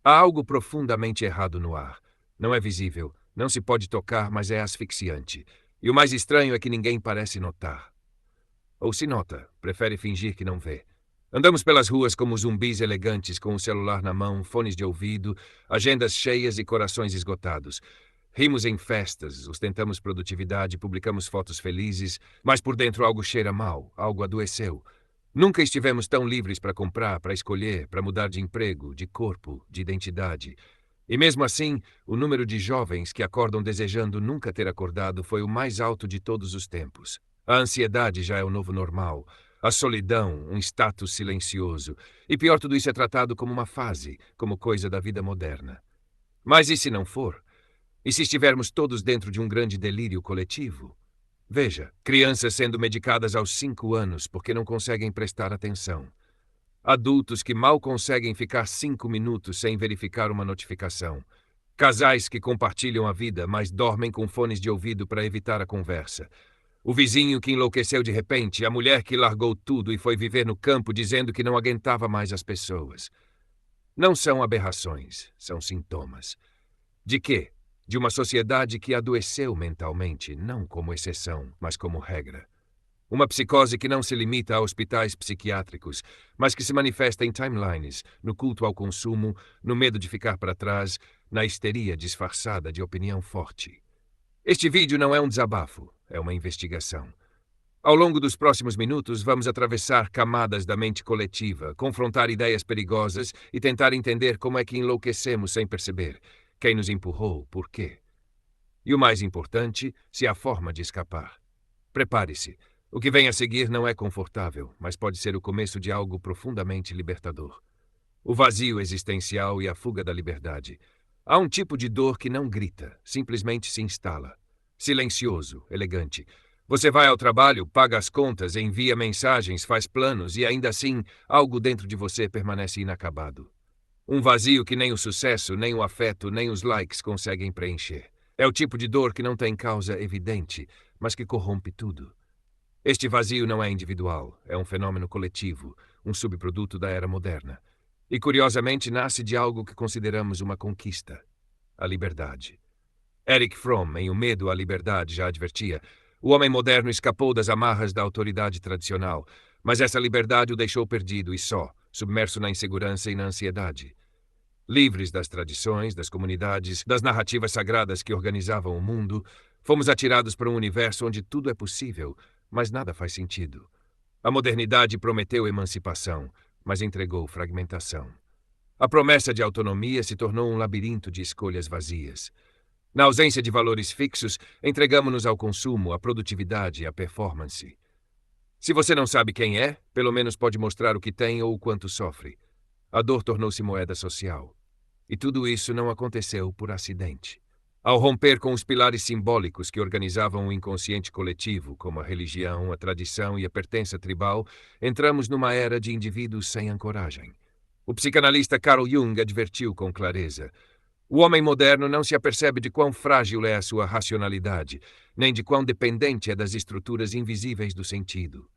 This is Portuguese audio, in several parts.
Há algo profundamente errado no ar. Não é visível, não se pode tocar, mas é asfixiante. E o mais estranho é que ninguém parece notar. Ou se nota, prefere fingir que não vê. Andamos pelas ruas como zumbis elegantes, com o celular na mão, fones de ouvido, agendas cheias e corações esgotados. Rimos em festas, ostentamos produtividade, publicamos fotos felizes, mas por dentro algo cheira mal, algo adoeceu. Nunca estivemos tão livres para comprar, para escolher, para mudar de emprego, de corpo, de identidade. E mesmo assim, o número de jovens que acordam desejando nunca ter acordado foi o mais alto de todos os tempos. A ansiedade já é o novo normal. A solidão, um status silencioso. E pior, tudo isso é tratado como uma fase, como coisa da vida moderna. Mas e se não for? E se estivermos todos dentro de um grande delírio coletivo? Veja, crianças sendo medicadas aos 5 anos porque não conseguem prestar atenção. Adultos que mal conseguem ficar 5 minutos sem verificar uma notificação. Casais que compartilham a vida, mas dormem com fones de ouvido para evitar a conversa. O vizinho que enlouqueceu de repente, a mulher que largou tudo e foi viver no campo dizendo que não aguentava mais as pessoas. Não são aberrações, são sintomas. De quê? De uma sociedade que adoeceu mentalmente, não como exceção, mas como regra. Uma psicose que não se limita a hospitais psiquiátricos, mas que se manifesta em timelines, no culto ao consumo, no medo de ficar para trás, na histeria disfarçada de opinião forte. Este vídeo não é um desabafo, é uma investigação. Ao longo dos próximos minutos, vamos atravessar camadas da mente coletiva, confrontar ideias perigosas e tentar entender como é que enlouquecemos sem perceber. Quem nos empurrou, por quê? E o mais importante, se há forma de escapar. Prepare-se. O que vem a seguir não é confortável, mas pode ser o começo de algo profundamente libertador. O vazio existencial e a fuga da liberdade. Há um tipo de dor que não grita, simplesmente se instala. Silencioso, elegante. Você vai ao trabalho, paga as contas, envia mensagens, faz planos e ainda assim algo dentro de você permanece inacabado. Um vazio que nem o sucesso, nem o afeto, nem os likes conseguem preencher. É o tipo de dor que não tem causa evidente, mas que corrompe tudo. Este vazio não é individual, é um fenômeno coletivo, um subproduto da era moderna. E, curiosamente, nasce de algo que consideramos uma conquista: a liberdade. Erich Fromm, em O Medo à Liberdade, já advertia: o homem moderno escapou das amarras da autoridade tradicional, mas essa liberdade o deixou perdido e só, submerso na insegurança e na ansiedade. Livres das tradições, das comunidades, das narrativas sagradas que organizavam o mundo, fomos atirados para um universo onde tudo é possível, mas nada faz sentido. A modernidade prometeu emancipação, mas entregou fragmentação. A promessa de autonomia se tornou um labirinto de escolhas vazias. Na ausência de valores fixos, entregamos-nos ao consumo, à produtividade e à performance. Se você não sabe quem é, pelo menos pode mostrar o que tem ou o quanto sofre. A dor tornou-se moeda social. E tudo isso não aconteceu por acidente. Ao romper com os pilares simbólicos que organizavam o inconsciente coletivo, como a religião, a tradição e a pertença tribal, entramos numa era de indivíduos sem ancoragem. O psicanalista Carl Jung advertiu com clareza: o homem moderno não se apercebe de quão frágil é a sua racionalidade, nem de quão dependente é das estruturas invisíveis do sentido.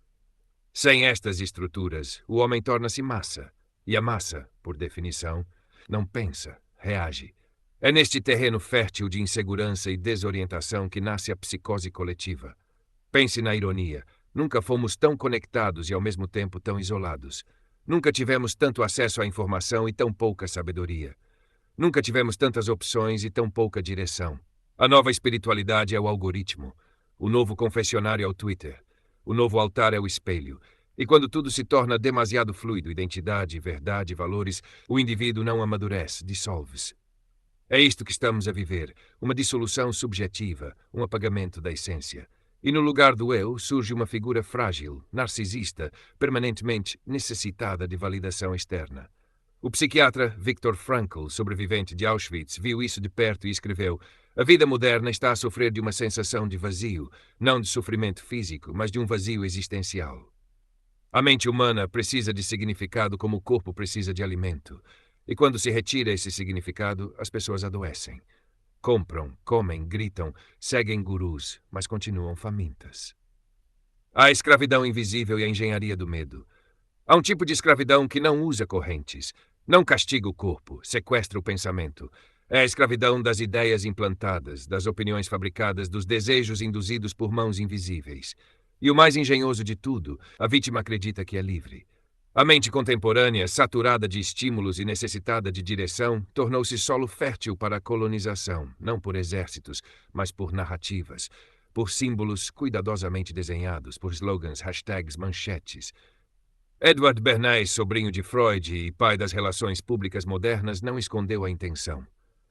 Sem estas estruturas, o homem torna-se massa, e a massa, por definição, não pensa, reage. É neste terreno fértil de insegurança e desorientação que nasce a psicose coletiva. Pense na ironia. Nunca fomos tão conectados e ao mesmo tempo tão isolados. Nunca tivemos tanto acesso à informação e tão pouca sabedoria. Nunca tivemos tantas opções e tão pouca direção. A nova espiritualidade é o algoritmo. O novo confessionário é o Twitter. O novo altar é o espelho. E quando tudo se torna demasiado fluido, identidade, verdade, valores, o indivíduo não amadurece, dissolve-se. É isto que estamos a viver, uma dissolução subjetiva, um apagamento da essência. E no lugar do eu surge uma figura frágil, narcisista, permanentemente necessitada de validação externa. O psiquiatra Viktor Frankl, sobrevivente de Auschwitz, viu isso de perto e escreveu: a vida moderna está a sofrer de uma sensação de vazio, não de sofrimento físico, mas de um vazio existencial. A mente humana precisa de significado como o corpo precisa de alimento. E quando se retira esse significado, as pessoas adoecem. Compram, comem, gritam, seguem gurus, mas continuam famintas. Há a escravidão invisível e a engenharia do medo. Há um tipo de escravidão que não usa correntes. Não castiga o corpo, sequestra o pensamento. É a escravidão das ideias implantadas, das opiniões fabricadas, dos desejos induzidos por mãos invisíveis. E o mais engenhoso de tudo, a vítima acredita que é livre. A mente contemporânea, saturada de estímulos e necessitada de direção, tornou-se solo fértil para a colonização, não por exércitos, mas por narrativas, por símbolos cuidadosamente desenhados, por slogans, hashtags, manchetes. Edward Bernays, sobrinho de Freud e pai das relações públicas modernas, não escondeu a intenção.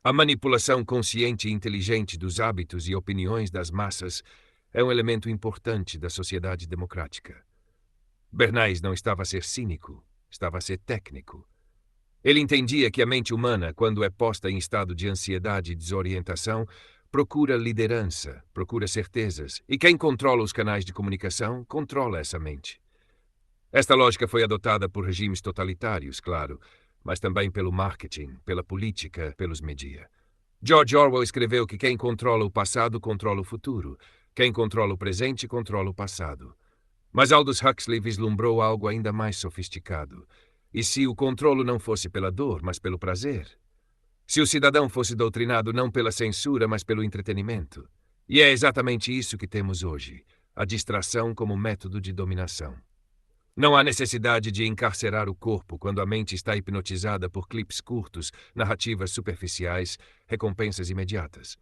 A manipulação consciente e inteligente dos hábitos e opiniões das massas é um elemento importante da sociedade democrática. Bernays não estava a ser cínico, estava a ser técnico. Ele entendia que a mente humana, quando é posta em estado de ansiedade e desorientação, procura liderança, procura certezas, e quem controla os canais de comunicação controla essa mente. Esta lógica foi adotada por regimes totalitários, claro, mas também pelo marketing, pela política, pelos mídia. George Orwell escreveu que quem controla o passado controla o futuro, quem controla o presente controla o passado. Mas Aldous Huxley vislumbrou algo ainda mais sofisticado. E se o controlo não fosse pela dor, mas pelo prazer? Se o cidadão fosse doutrinado não pela censura, mas pelo entretenimento? E é exatamente isso que temos hoje, a distração como método de dominação. Não há necessidade de encarcerar o corpo quando a mente está hipnotizada por clipes curtos, narrativas superficiais, recompensas imediatas.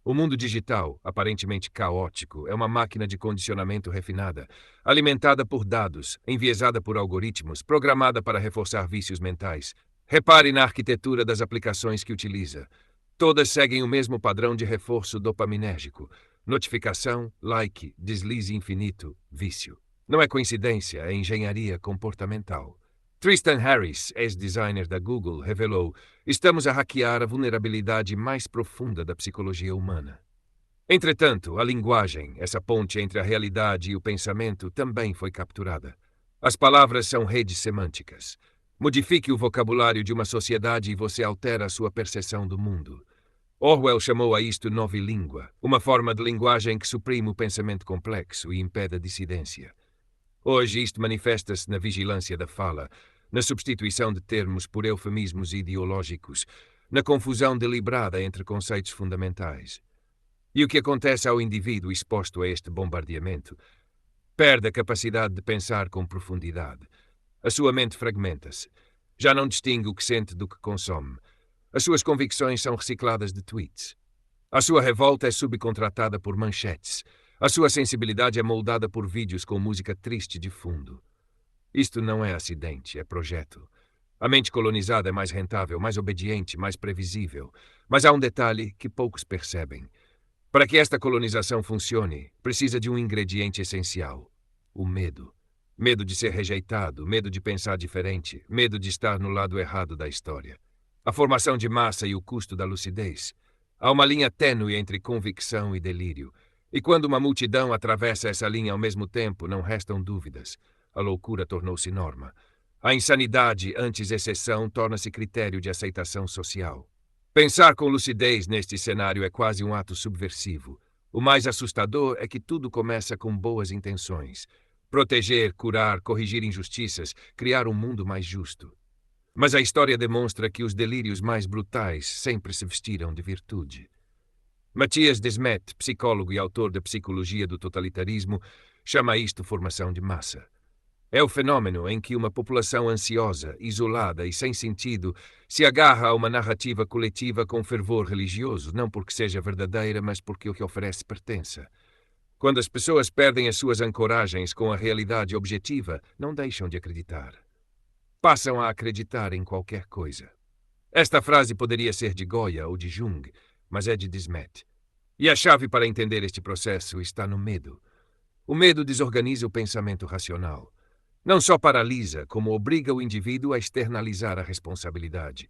O mundo digital, aparentemente caótico, é uma máquina de condicionamento refinada, alimentada por dados, enviesada por algoritmos, programada para reforçar vícios mentais. Repare na arquitetura das aplicações que utiliza. Todas seguem o mesmo padrão de reforço dopaminérgico: notificação, like, deslize infinito, vício. Não é coincidência, é engenharia comportamental. Tristan Harris, ex-designer da Google, revelou: estamos a hackear a vulnerabilidade mais profunda da psicologia humana. Entretanto, a linguagem, essa ponte entre a realidade e o pensamento, também foi capturada. As palavras são redes semânticas. Modifique o vocabulário de uma sociedade e você altera a sua percepção do mundo. Orwell chamou a isto novilíngua, uma forma de linguagem que suprime o pensamento complexo e impede a dissidência. Hoje isto manifesta-se na vigilância da fala, na substituição de termos por eufemismos ideológicos, na confusão deliberada entre conceitos fundamentais. E o que acontece ao indivíduo exposto a este bombardeamento? Perde a capacidade de pensar com profundidade. A sua mente fragmenta-se. Já não distingue o que sente do que consome. As suas convicções são recicladas de tweets. A sua revolta é subcontratada por manchetes. A sua sensibilidade é moldada por vídeos com música triste de fundo. Isto não é acidente, é projeto. A mente colonizada é mais rentável, mais obediente, mais previsível. Mas há um detalhe que poucos percebem. Para que esta colonização funcione, precisa de um ingrediente essencial: o medo. Medo de ser rejeitado, medo de pensar diferente, medo de estar no lado errado da história. A formação de massa e o custo da lucidez. Há uma linha tênue entre convicção e delírio. E quando uma multidão atravessa essa linha ao mesmo tempo, não restam dúvidas. A loucura tornou-se norma. A insanidade, antes exceção, torna-se critério de aceitação social. Pensar com lucidez neste cenário é quase um ato subversivo. O mais assustador é que tudo começa com boas intenções. Proteger, curar, corrigir injustiças, criar um mundo mais justo. Mas a história demonstra que os delírios mais brutais sempre se vestiram de virtude. Matthias Desmet, psicólogo e autor da Psicologia do Totalitarismo, chama isto formação de massa. É o fenômeno em que uma população ansiosa, isolada e sem sentido se agarra a uma narrativa coletiva com fervor religioso, não porque seja verdadeira, mas porque o que oferece pertença. Quando as pessoas perdem as suas ancoragens com a realidade objetiva, não deixam de acreditar. Passam a acreditar em qualquer coisa. Esta frase poderia ser de Goya ou de Jung, mas é de Desmet. E a chave para entender este processo está no medo. O medo desorganiza o pensamento racional. Não só paralisa, como obriga o indivíduo a externalizar a responsabilidade.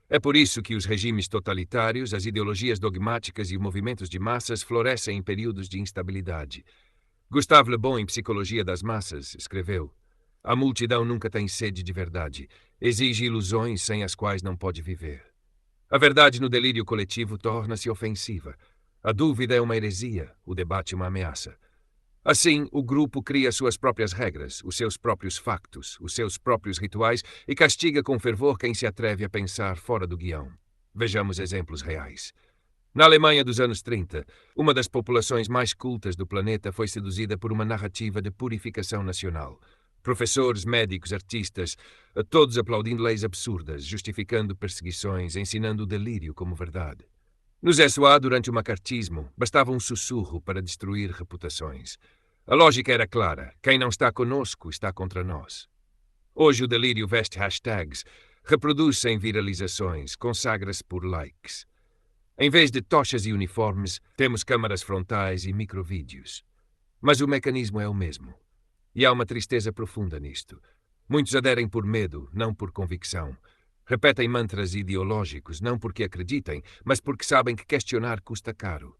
É por isso que os regimes totalitários, as ideologias dogmáticas e movimentos de massas florescem em períodos de instabilidade. Gustave Le Bon, em Psicologia das Massas, escreveu: a multidão nunca tem sede de verdade, exige ilusões sem as quais não pode viver. A verdade no delírio coletivo torna-se ofensiva. A dúvida é uma heresia, o debate uma ameaça. Assim, o grupo cria suas próprias regras, os seus próprios factos, os seus próprios rituais e castiga com fervor quem se atreve a pensar fora do guião. Vejamos exemplos reais. Na Alemanha dos anos 30, uma das populações mais cultas do planeta foi seduzida por uma narrativa de purificação nacional. Professores, médicos, artistas, todos aplaudindo leis absurdas, justificando perseguições, ensinando o delírio como verdade. Nos SOA, durante o macartismo, bastava um sussurro para destruir reputações. A lógica era clara: quem não está conosco está contra nós. Hoje o delírio veste hashtags, reproduz-se em viralizações, consagra-se por likes. Em vez de tochas e uniformes, temos câmaras frontais e microvídeos. Mas o mecanismo é o mesmo. E há uma tristeza profunda nisto. Muitos aderem por medo, não por convicção. Repetem mantras ideológicos, não porque acreditem, mas porque sabem que questionar custa caro.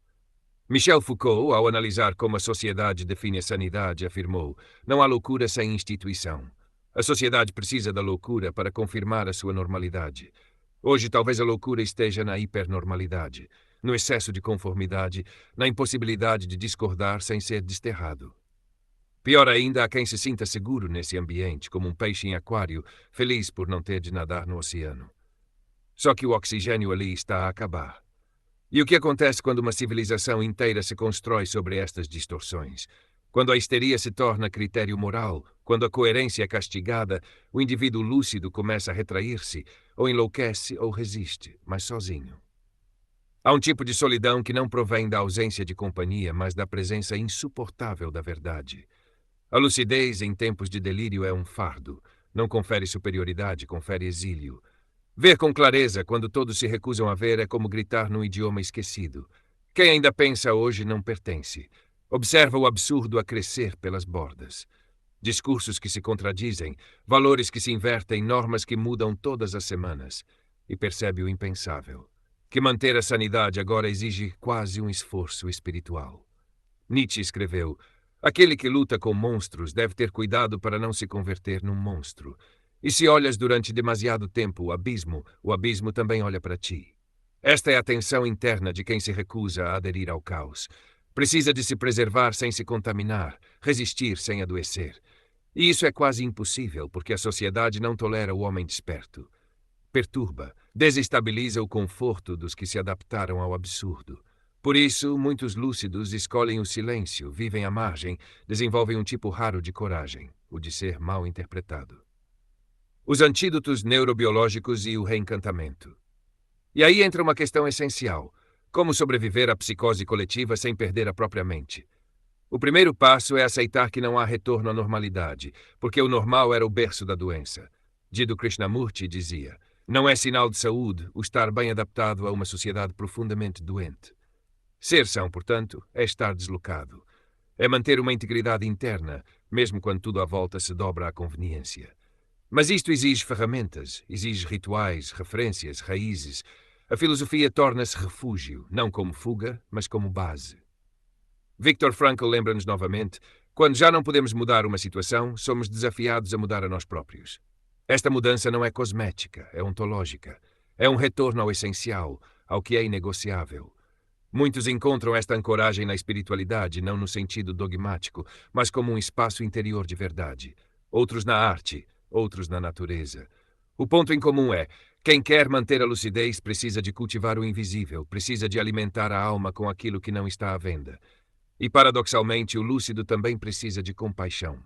Michel Foucault, ao analisar como a sociedade define a sanidade, afirmou: não há loucura sem instituição. A sociedade precisa da loucura para confirmar a sua normalidade. Hoje, talvez a loucura esteja na hipernormalidade, no excesso de conformidade, na impossibilidade de discordar sem ser desterrado. Pior ainda, há quem se sinta seguro nesse ambiente, como um peixe em aquário, feliz por não ter de nadar no oceano. Só que o oxigênio ali está a acabar. E o que acontece quando uma civilização inteira se constrói sobre estas distorções? Quando a histeria se torna critério moral, quando a coerência é castigada, o indivíduo lúcido começa a retrair-se, ou enlouquece ou resiste, mas sozinho. Há um tipo de solidão que não provém da ausência de companhia, mas da presença insuportável da verdade. A lucidez em tempos de delírio é um fardo. Não confere superioridade, confere exílio. Ver com clareza quando todos se recusam a ver é como gritar num idioma esquecido. Quem ainda pensa hoje não pertence. Observa o absurdo a crescer pelas bordas. Discursos que se contradizem, valores que se invertem, normas que mudam todas as semanas. E percebe o impensável. Que manter a sanidade agora exige quase um esforço espiritual. Nietzsche escreveu: aquele que luta com monstros deve ter cuidado para não se converter num monstro. E se olhas durante demasiado tempo o abismo também olha para ti. Esta é a tensão interna de quem se recusa a aderir ao caos. Precisa de se preservar sem se contaminar, resistir sem adoecer. E isso é quase impossível, porque a sociedade não tolera o homem desperto. Perturba, desestabiliza o conforto dos que se adaptaram ao absurdo. Por isso, muitos lúcidos escolhem o silêncio, vivem à margem, desenvolvem um tipo raro de coragem, o de ser mal interpretado. Os antídotos neurobiológicos e o reencantamento. E aí entra uma questão essencial: como sobreviver à psicose coletiva sem perder a própria mente? O primeiro passo é aceitar que não há retorno à normalidade, porque o normal era o berço da doença. Jiddu Krishnamurti dizia: não é sinal de saúde o estar bem adaptado a uma sociedade profundamente doente. Ser são, portanto, é estar deslocado. É manter uma integridade interna, mesmo quando tudo à volta se dobra à conveniência. Mas isto exige ferramentas, exige rituais, referências, raízes. A filosofia torna-se refúgio, não como fuga, mas como base. Viktor Frankl lembra-nos novamente: quando já não podemos mudar uma situação, somos desafiados a mudar a nós próprios. Esta mudança não é cosmética, é ontológica. É um retorno ao essencial, ao que é inegociável. Muitos encontram esta ancoragem na espiritualidade, não no sentido dogmático, mas como um espaço interior de verdade. Outros na arte, outros na natureza. O ponto em comum é: quem quer manter a lucidez precisa de cultivar o invisível, precisa de alimentar a alma com aquilo que não está à venda. E, paradoxalmente, o lúcido também precisa de compaixão.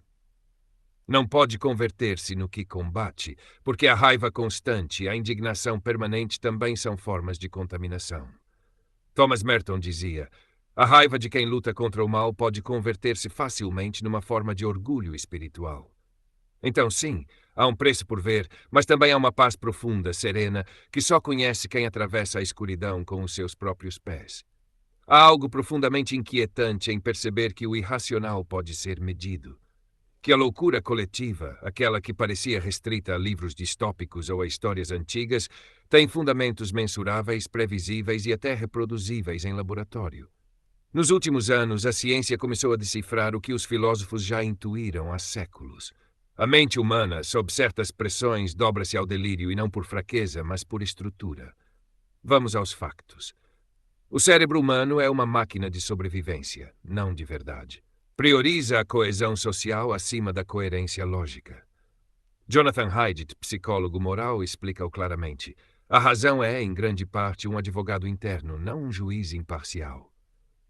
Não pode converter-se no que combate, porque a raiva constante e a indignação permanente também são formas de contaminação. Thomas Merton dizia: a raiva de quem luta contra o mal pode converter-se facilmente numa forma de orgulho espiritual. Então, sim, há um preço por ver, mas também há uma paz profunda, serena, que só conhece quem atravessa a escuridão com os seus próprios pés. Há algo profundamente inquietante em perceber que o irracional pode ser medido. Que a loucura coletiva, aquela que parecia restrita a livros distópicos ou a histórias antigas, tem fundamentos mensuráveis, previsíveis e até reproduzíveis em laboratório. Nos últimos anos, a ciência começou a decifrar o que os filósofos já intuíram há séculos. A mente humana, sob certas pressões, dobra-se ao delírio e não por fraqueza, mas por estrutura. Vamos aos factos. O cérebro humano é uma máquina de sobrevivência, não de verdade. Prioriza a coesão social acima da coerência lógica. Jonathan Haidt, psicólogo moral, explica-o claramente. A razão é, em grande parte, um advogado interno, não um juiz imparcial.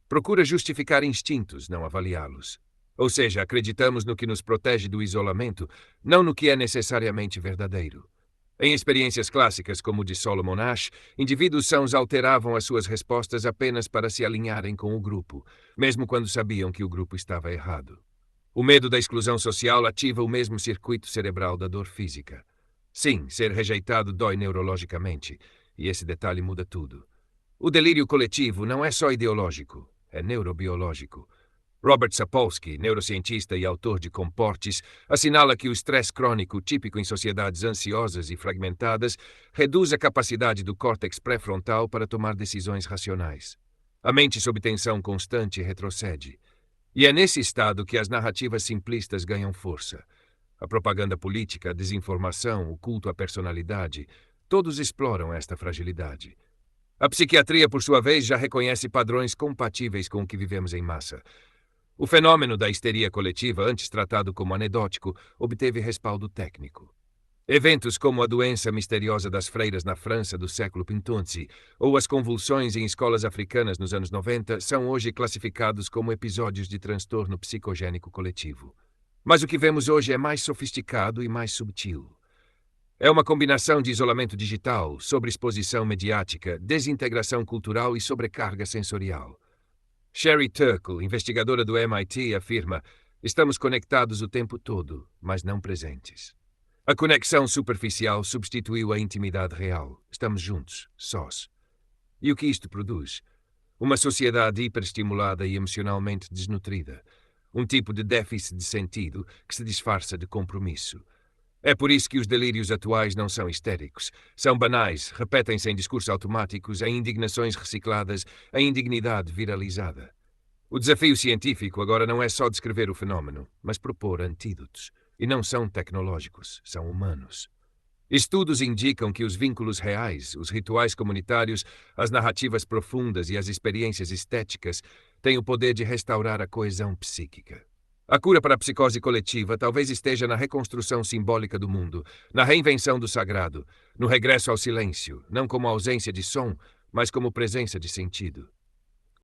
Procura justificar instintos, não avaliá-los. Ou seja, acreditamos no que nos protege do isolamento, não no que é necessariamente verdadeiro. Em experiências clássicas, como o de Solomon Asch, indivíduos sãos alteravam as suas respostas apenas para se alinharem com o grupo, mesmo quando sabiam que o grupo estava errado. O medo da exclusão social ativa o mesmo circuito cerebral da dor física. Sim, ser rejeitado dói neurologicamente, e esse detalhe muda tudo. O delírio coletivo não é só ideológico, é neurobiológico. Robert Sapolsky, neurocientista e autor de Comportes, assinala que o estresse crônico, típico em sociedades ansiosas e fragmentadas, reduz a capacidade do córtex pré-frontal para tomar decisões racionais. A mente sob tensão constante retrocede. E é nesse estado que as narrativas simplistas ganham força. A propaganda política, a desinformação, o culto à personalidade, todos exploram esta fragilidade. A psiquiatria, por sua vez, já reconhece padrões compatíveis com o que vivemos em massa. O fenômeno da histeria coletiva, antes tratado como anedótico, obteve respaldo técnico. Eventos como a doença misteriosa das freiras na França do século XV ou as convulsões em escolas africanas nos anos 90 são hoje classificados como episódios de transtorno psicogênico coletivo. Mas o que vemos hoje é mais sofisticado e mais subtil. É uma combinação de isolamento digital, sobreexposição mediática, desintegração cultural e sobrecarga sensorial. Sherry Turkle, investigadora do MIT, afirma: estamos conectados o tempo todo, mas não presentes. A conexão superficial substituiu a intimidade real. Estamos juntos, sós. E o que isto produz? Uma sociedade hiperestimulada e emocionalmente desnutrida. Um tipo de déficit de sentido que se disfarça de compromisso. É por isso que os delírios atuais não são histéricos. São banais, repetem-se em discursos automáticos, em indignações recicladas, em indignidade viralizada. O desafio científico agora não é só descrever o fenómeno, mas propor antídotos. E não são tecnológicos, são humanos. Estudos indicam que os vínculos reais, os rituais comunitários, as narrativas profundas e as experiências estéticas têm o poder de restaurar a coesão psíquica. A cura para a psicose coletiva talvez esteja na reconstrução simbólica do mundo, na reinvenção do sagrado, no regresso ao silêncio, não como ausência de som, mas como presença de sentido.